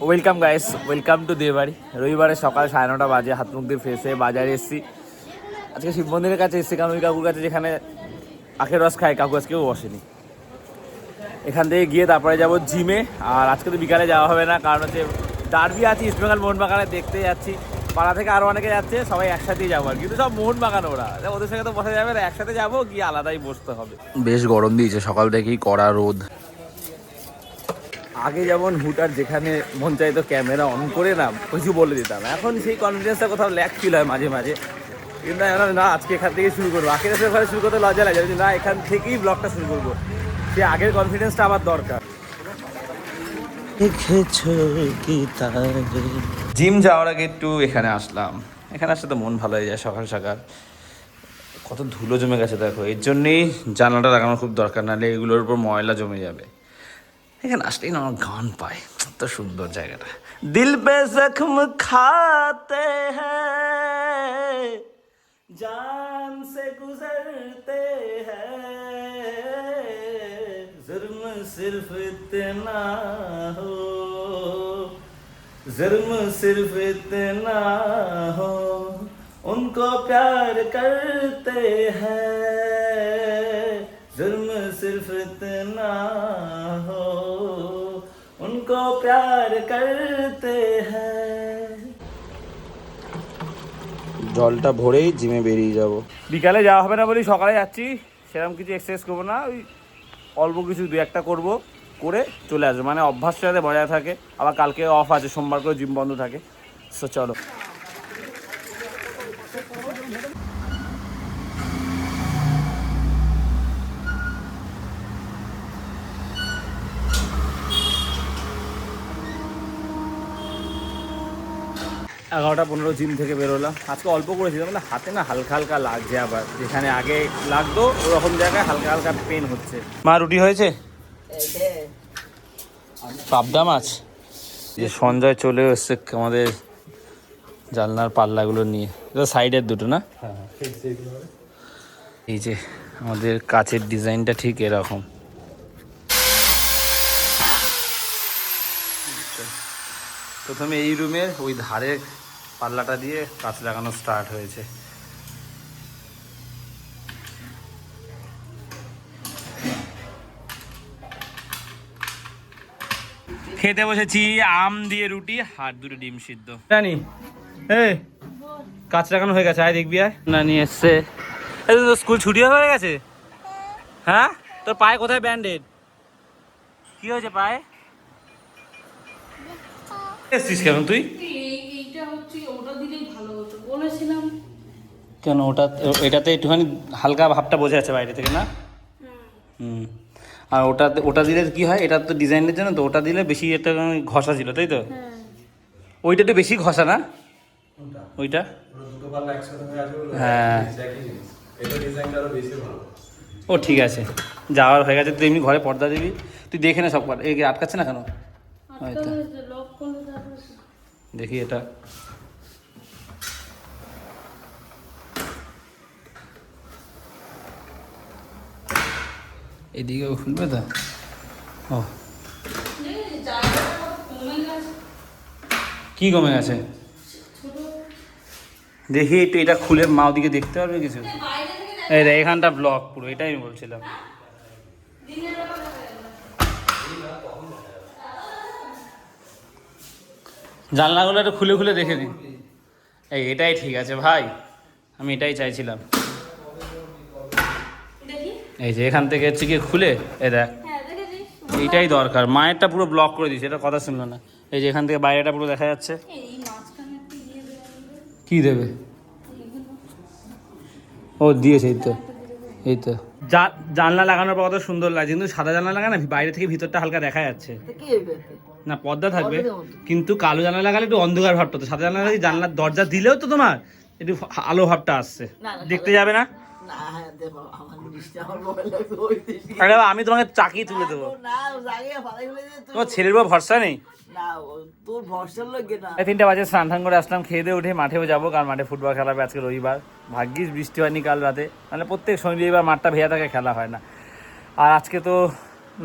Welcome guys, welcome to Debari. রবিবারে সকাল 9:30 বাজে, হাত মুখ দিয়ে ফ্রেশ হয়ে বাজারে এসেছি। আজকে শিব মন্দিরের কাছে এসেছি, কারণ ওই কাকুর কাছে যেখানে আখের রস খায় কাকু আজকেও বসেনি। এখান থেকে গিয়ে তারপরে যাব জিমে। আর আজকে তো বিকালে যাওয়া হবে না, কারণ হচ্ছে ডার্বি আছে ইস্টবেঙ্গল মোহনবাগানে, দেখতে যাচ্ছি। পাড়া থেকে আরও অনেকে যাচ্ছে, সবাই একসাথেই যাবো। আর কিন্তু সব মোহনবাগান, ওদের সঙ্গে তো বসা যাবে না, একসাথে যাবো, গিয়ে আলাদাই বসতে হবে। বেশ গরম দিয়েছে সকাল থেকেই, কড়া রোদ। আগে যেমন হুটার যেখানে মন চাইতো ক্যামেরা অন করে না কিছু বলে দিতাম, এখন সেই কনফিডেন্সটা কোথাও ল্যাক ফিল হয় মাঝে মাঝে। কিন্তু না, আজকে এখান থেকে শুরু করবো। আখের ঘরে শুরু করতে লজ্জা লাগে, না এখান থেকেই ব্লগটা শুরু করবো। সে আগের কনফিডেন্সটা আবার দরকার। জিম যাওয়ার আগে একটু এখানে আসলাম। এখানে আসলে তো মন ভালো হয়ে যায় সকাল সকাল। কত ধুলো জমে গেছে দেখো, এর জন্যেই জানলাটা লাগানো খুব দরকার, নাহলে এগুলোর উপর ময়লা জমে যাবে। এখানে আসলেই না আমার গান পায়, এত সুন্দর জায়গাটা। দিল পে জখম খাতে হ্যায়, জান সে গুজরতে হ্যায়, জুর্ম সির্ফ ইतना हो, जुर्म सिर्फ इतना हो, उनको प्यार करते हैं, जुर्म सिर्फ इतना हो, उनको प्यार करते हैं। জলটা ভরেই জিমে বেরিয়ে যাব। বিকালে যাওয়া হবে না বলি সকালে যাচ্ছি। সেরকম কিছু এক্সারসাইজ করবো না, ওই অল্প কিছু দু একটা করবো, করে চলে আসবো। মানে অভ্যাসটা যাতে বজায় থাকে। আবার কালকে অফ আছে, সোমবার করে জিম বন্ধ থাকে। সো চলো। এগারোটা 15 জিম থেকে বেরোলাম। আজকে অল্প করেছিলাম, মানে হাতে না হালকা হালকা লাগছে, আবার যেখানে আগে লাগতো ওরকম জায়গায় হালকা হালকা পেন হচ্ছে। মা রুটি হয়েছে? পাবদা মাছ। যে সঞ্জয় চলে এসছে আমাদের জানলার পাল্লাগুলো নিয়ে। এটা সাইডের দুটো না? এই যে আমাদের কাচের ডিজাইনটা ঠিক এরকম। প্রথমে এই রুমের ওই ধারে পাল্লাটা দিয়ে কাচ লাগানো স্টার্ট হয়েছে। খেতে বসেছি আম দিয়ে রুটি আর দুটো ডিম সিদ্ধ। জানি কাচ লাগানো হয়ে গেছে, আয় দেখবি। আয় নানি এসছে। স্কুল ছুটি হয়ে গেছে? হ্যাঁ, তোর পায়ে কোথায় ব্যান্ডেড? কি হয়েছে পায়ে? এসছিস কেন তুই? কেন ওটা, এটাতে একটুখানি হালকা ভাবটা বোঝা যাচ্ছে বাইরে থেকে, না? আর ওটা দিলে কি হয়, এটা তো ডিজাইনের জন্য, তো ওটা দিলে বেশি একটা ঘষা ছিল, তাই তো? ওইটা একটু বেশি ঘষা না? ওইটা হ্যাঁ, ও ঠিক আছে, যাওয়ার হয়ে গেছে। তুই এমনি ঘরে পর্দা দিবি, তুই দেখে না সব কর। এই আটকাচ্ছে না কেন? হয়তো দেখি এটা। এদিকেও খুলবে তো? ও কি কমে গেছে? দেখি একটু এটা খুলে মা ওদিকে দেখতে পারবে কিছু? এই রে, এখানটা ব্লক পুরো, এটাই আমি বলছিলাম। জানলাগুলো একটু খুলে খুলে দেখে নিন। এটাই ঠিক আছে ভাই, আমি এটাই চাইছিলাম। এই যে এখান থেকে হচ্ছে কি খুলে, এই দেখ, এইটাই দরকার। মায়েরটা পুরো ব্লক করে দিয়েছে, এটা কথা শুনলো না। এই যে এখান থেকে বাইরেটা পুরো দেখা যাচ্ছে। কি দেবে? ও দিয়েছে, এই তো, এই তো। জানলা লাগানোর পর কত সুন্দর লাগছে, কিন্তু সাদা জানলা লাগানো বাইরে থেকে ভিতরটা হালকা দেখা যাচ্ছে না। পর্দা থাকবে, কিন্তু কালো জানলা লাগালে একটু অন্ধকার ভাবটা, তো সাদা জানলা লাগালে জানলার দরজা দিলেও তো তোমার একটু আলো ভাবটা আসছে। দেখতে যাবে না? আরে আমি তোমাকে চাকি তুলে দেবো। তোমার ছেলের উপর ভরসা নেই? 3টা বাজে স্নান টান করে আসলাম, খেয়ে দিয়ে উঠে মাঠেও যাবো, কারণ মাঠে ফুটবল খেলা হবে আজকে রবিবার। ভাগ্যিস বৃষ্টি হয়নি কাল রাতে, মানে প্রত্যেক শনি রবিবার মাঠটা ভেজা থাকে, খেলা হয় না। আর আজকে তো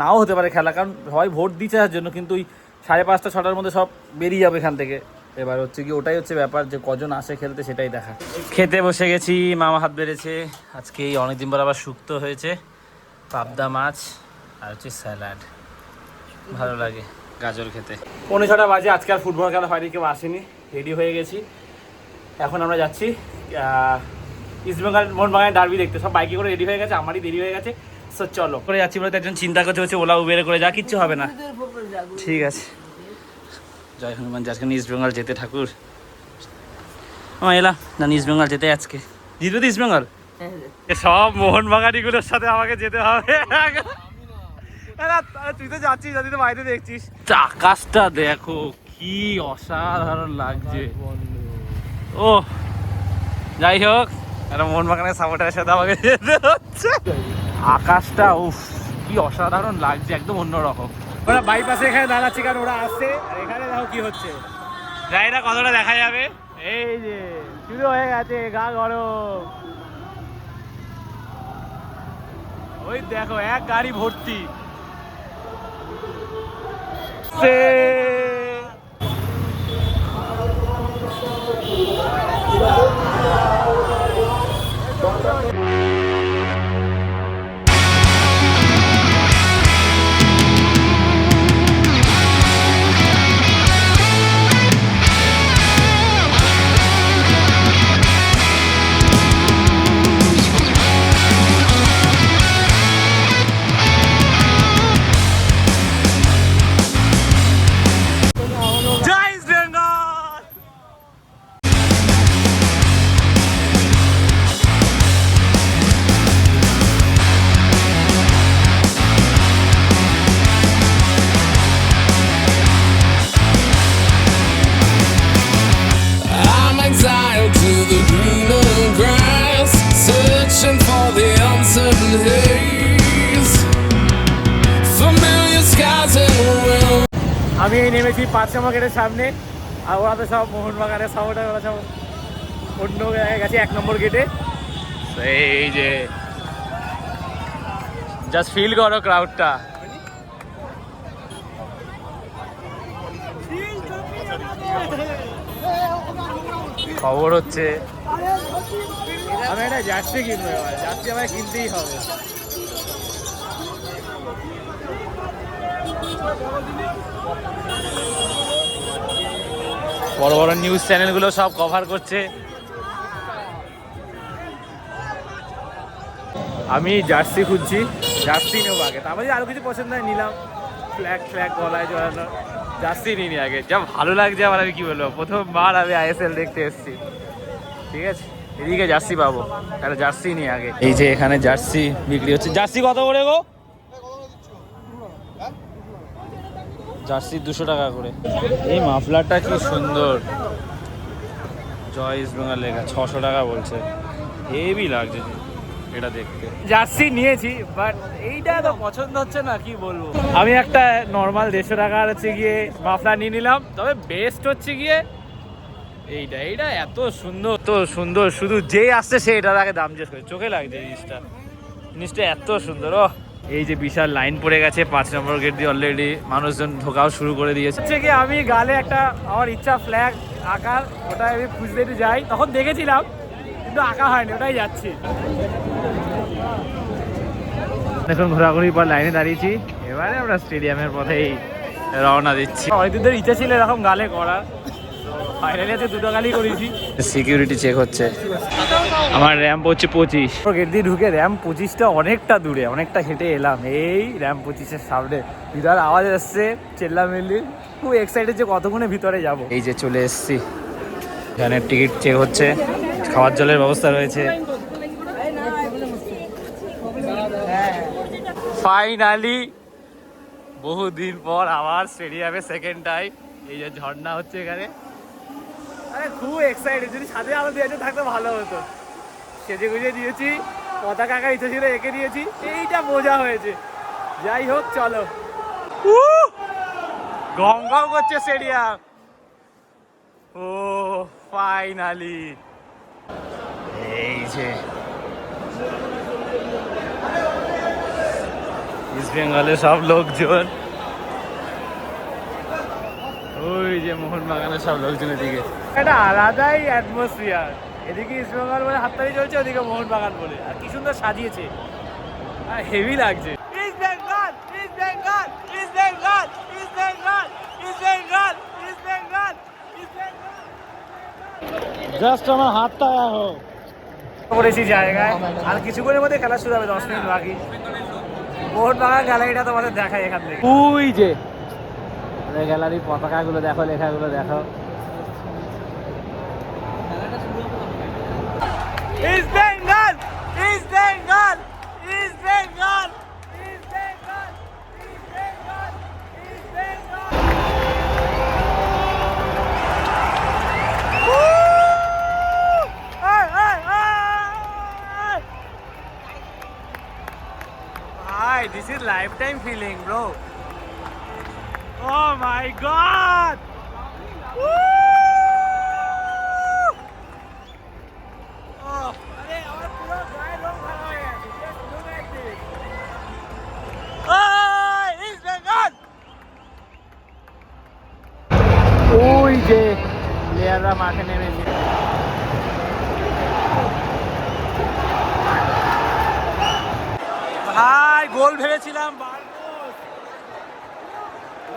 নাও হতে পারে খেলা, কারণ সবাই ভোট দিচ্ছে তার জন্য, কিন্তু ওই 5:30 6টার মধ্যে সব বেরিয়ে যাবে এখান থেকে। এবার হচ্ছে কি ওটাই হচ্ছে ব্যাপার, যে কজন আসে খেলতে সেটাই দেখা। খেতে বসে গেছি, মামা হাত বেড়েছে আজকে, এই অনেকদিন পর আবার শুক্তো হয়েছে, পাবদা মাছ আর হচ্ছে স্যালাড, ভালো লাগে গাজর খেতে। 5:45 বাজে, আজকে আর ফুটবল খেলা হয়নি, কেউ আসেনি, রেডি হয়ে গেছি। এখন আমরা যাচ্ছি ইস্টবেঙ্গল মোহনবাগানের ডার্বি দেখতে। সব বাইকে করে রেডি হয়ে গেছে, আমারই দেরি হয়ে গেছে, সো চলো করে যাচ্ছি। বলে একজন চিন্তা করছে হচ্ছে ওলা উবেরে করে যা, কিচ্ছু হবে না, ঠিক আছে। জয় হনুমান, আজকে ইস্টবেঙ্গল যেতে ঠাকুর। আমার এলাম জানি ইস্টবেঙ্গল যেতে, আজকে জিতবে তো ইস্টবেঙ্গল। সব মোহনবাগানিগুলোর সাথে আমাকে যেতে হবে। তুই তো যাচ্ছিস, যদি তো বাইরে দেখছিস। আকাশটা দেখো কি অসাধারণ লাগছে। ও যাই হোক, একটা মোহনবাগানের সাপোর্টারের সাথে আমাকে যেতে হচ্ছে। আকাশটা উফ কি অসাধারণ লাগছে, একদম অন্যরকম। ওরা বাইপাসে এখানে দাঁড়াচ্ছে কারণ ওরা আসছে, আর এখানে দেখো কি হচ্ছে, জানি না কতটা দেখা যাবে। এই যে শুরু হয়ে গেছে, গা গরম। ওই দেখো এক গাড়ি ভর্তি। আমি এই নেমেছি 5 নম্বর গেটের সামনে, আর ওরা তো সব মোহনবাগানের সাপোর্টার, ওরা সব অন্য জায়গায় গেছে 1 নম্বর গেটে। এই যে জাস্ট ফিল করো ক্রাউডটা। খবর হচ্ছে আমি একটা জার্সি কিনবো, এবার জার্সি আমায় কিনতেই হবে। বড় বড় নিউজ চ্যানেলগুলো সব কভার করছে। আমি জার্সি খুঁজছি, জার্সি নেবো আগে, তারপরে আরো কিছু পছন্দ হয় নিলাম। ফ্ল্যাগ গলায় জড়ানো, জার্সি নিই আগে। যা ভালো লাগছে আমার, আমি কি বলবো, প্রথমবার আমি আইএসএল দেখতে এসেছি, ঠিক আছে। এদিকে জার্সি পাবো, একটা জার্সি নিয়ে আগে। এই যে এখানে জার্সি বিক্রি হচ্ছে। জার্সি কত করে গো? জার্সি 200 টাকা করে। এই মাফলারটা কি সুন্দর, জয় ইস্টবেঙ্গল লেখা, 600 টাকা বলছে। হেভি লাগছে এটা দেখতে। জার্সি নিয়েছি, বাট এইটা তো পছন্দ হচ্ছে না, কি বলবো। আমি একটা নর্মাল 150 টাকার হচ্ছে গিয়ে মাফলার নিয়ে নিলাম, তবে বেস্ট হচ্ছে গিয়ে এইটা এত সুন্দর, তো সুন্দর, শুধু যেই আসছে সে এটার আগে দাম জিজ্ঞেস করে, চোখে লাগছে জিনিসটা এত সুন্দর। ও এই যে বিশাল লাইন পড়ে গেছে 5 নম্বর গেট দিয়ে, অলরেডি মানুষজন ঢোকাও শুরু করে দিয়েছে। হচ্ছে কি আমি গালে একটা আমার ইচ্ছা ফ্ল্যাগ আঁকার, ওটা আমি খুঁজতে যাই, তখন দেখেছিলাম কিন্তু আঁকা হয়নি, ওটাই যাচ্ছি। এখন ঘোরাঘুরির পর লাইনে দাঁড়িয়েছি, এবারে আমরা স্টেডিয়ামের পথেই রওনা দিচ্ছি। অনেকদিন ধরে ইচ্ছা ছিল এরকম গালে করার, ফাইনালি আজকে 2টা গালি করেছি। সিকিউরিটি চেক হচ্ছে। আমার র্যাম্প হচ্ছে 25। গেট দিয়ে ঢুকে র্যাম্প 25টা অনেকটা দূরে, অনেকটা হেঁটে এলাম। এই র্যাম্প 25-এর সামনে ভিতর আওয়াজ আসছে চেল্লামেল্লি, খুব এক্সাইটেড যে কতক্ষণে ভিতরে যাব। এই যে চলে এসছি, এখানে টিকিট চেক হচ্ছে, খাওয়ার জলের ব্যবস্থা রয়েছে। ফাইনালি বহুদিন পর আবার স্টেডিয়ামে সেকেন্ড টাইম। এই যে ঝর্ণা হচ্ছে এখানে, আরে খুব এক্সাইটেড। যদি সাথে আলো দিয়েছে থাকলে ভালো হতো। সেজে গুজে দিয়েছি, পতাকা আঁকার ইচ্ছা ছিল এঁকে দিয়েছি, এইটা মজা হয়েছে। যাই হোক চলো, গম গম করছে স্টেডিয়াম। ও ফাইনালি এই যে ইস্ট বেঙ্গলের সব লোকজন ওই যে মোহনবাগানের সব লোকজনের দিকে একটা আলাদাই অ্যাটমসফিয়ার। এদিকে ইস্টবেঙ্গল বলে হাততালি চলছে, ওদিকে মোহনবাগান বলে, আর কি সুন্দর সাজিয়েছে, হেভি লাগছে। East Bengal, east Bengal, east Bengal, east Bengal, east Bengal, east Bengal, east Bengal. Just আমার হাতটা হোক করেছি জায়গায়, আর কিছুক্ষণের মধ্যে খেলা শুরু হবে, 10 মিনিট বাকি। মোহনবাগান গ্যালারিটা তোমাদের দেখাই এখান থেকে। ওই যে গ্যালারির পতাকাগুলো দেখো, লেখাগুলো দেখো। East Bengal, east Bengal, east Bengal, east Bengal, east Bengal, east Bengal. Hi, this is lifetime feeling, bro. Oh my God! Woo! Oh, अरे और पूरा गाय लोग खड़ा है यार, just look at this. Hey, East Bengal! ওই যে প্লেয়াররা মাঠে নেমেছে। ভাই গোল ভেবেছিলাম,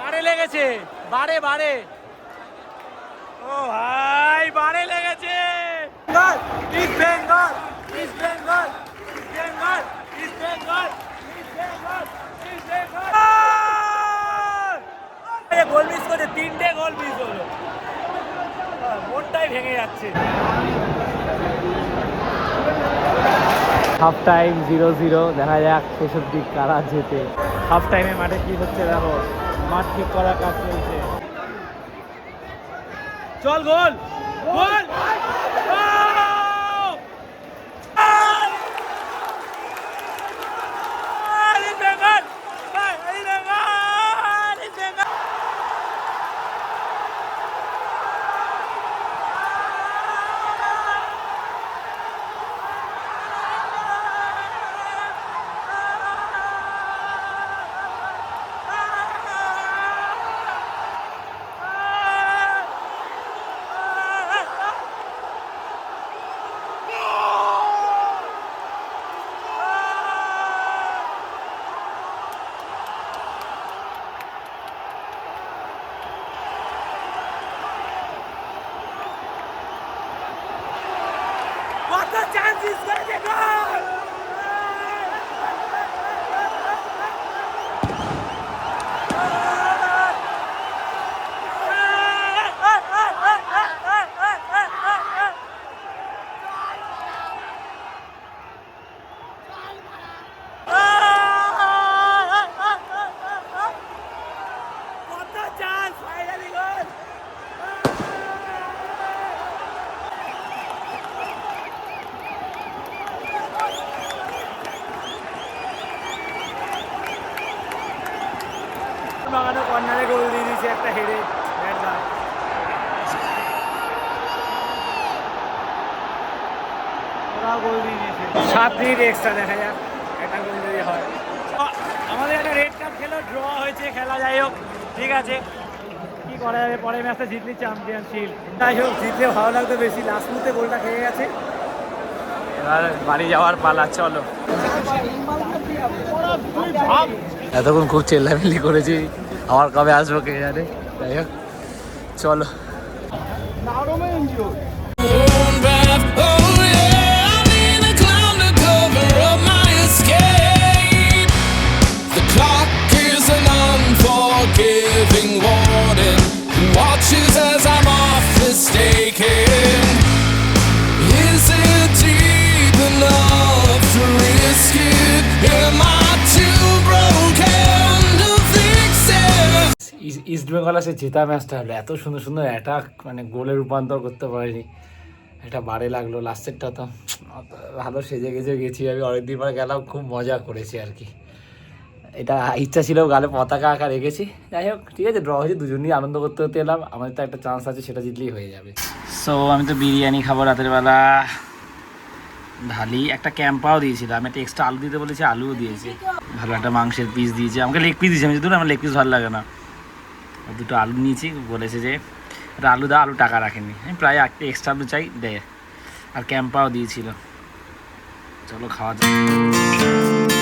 বারে লেগেছে, বারে বারে। ও ভাই বারে লেগেছে। East Bengal, east Bengal, east Bengal, east Bengal, east Bengal, east Bengal. Goal miss করে, 3টে গোল মিস হলো, মনটাই ভেঙে যাচ্ছে। হাফ টাইম 0-0, দেখা যাক শেষের দিক কারা যেতে। হাফ টাইমে মাঠে কি হচ্ছে দেখো, মাঠ ঠিক করার কাজ চলছে। চল গোল, গোল! What a chance is going to go! What a chance! Finally goal! বাগানো কর্নারে গোল দিয়ে দিয়েছে একটা হেডে, ওরাও গোল দিয়ে দিয়েছে। 7 মিনিট এক্সট্রা, দেখা যাক একটা গোল যদি হয়। আমাদের একটা রেড কাপ খেলো, ড্র হয়েছে খেলা, যাই হোক ঠিক আছে, কি করা যাবে, পরের ম্যাচটা জিতলি চ্যাম্পিয়নশিপ। যাই হোক জিতলে ভালো লাগতো বেশি, লাস্ট মুহূর্তে গোলটা খেয়ে গেছে। এবার বাড়ি যাওয়ার পালা, চলো। এতক্ষণ খুব চেল্লামিল্লি করেছি, আমার কবে আসবো কে জানে, যাই হোক চলো। Watches as I'm off mistaken. Is it deep enough to risk it? Am I too broken to fix it? East Bengal আসে জেতা ম্যাচটা হলো, এত সুন্দর সুন্দর অ্যাটাক, মানে গোলে রূপান্তর করতে পারিনি, এটা বারে লাগলো। লাস্টেরটা তো ভালো সেজে গেছে গেছি, আমি অনেকদিন পর গেলাম, খুব মজা করেছি আর কি। এটা ইচ্ছা ছিল গালে পতাকা আঁকা রেখেছি, যাই হোক ঠিক আছে, ড্র হয়েছে, দুজনেই আনন্দ করতে করতে এলাম। আমাদের তো একটা চান্স আছে, সেটা জিতলেই হয়ে যাবে। সো আমি তো বিরিয়ানি খাবো রাতের বেলা, ঢালি একটা ক্যাম্পাও দিয়েছিল, আমি একটা এক্সট্রা আলু দিতে বলেছি, আলুও দিয়েছি, ভালো একটা মাংসের পিস দিয়েছে আমাকে, লেগ পিস দিয়েছে, আমি যদি আমার লেগ পিস ভালো লাগে না, দুটো আলু নিয়েছি, বলেছে যে এটা আলু দাও, আলু টাকা রাখেনি, আমি প্রায় একটা এক্সট্রা আলু চাই দেয়। আর ক্যাম্পাও দিয়েছিল। চলো খাওয়া যাক।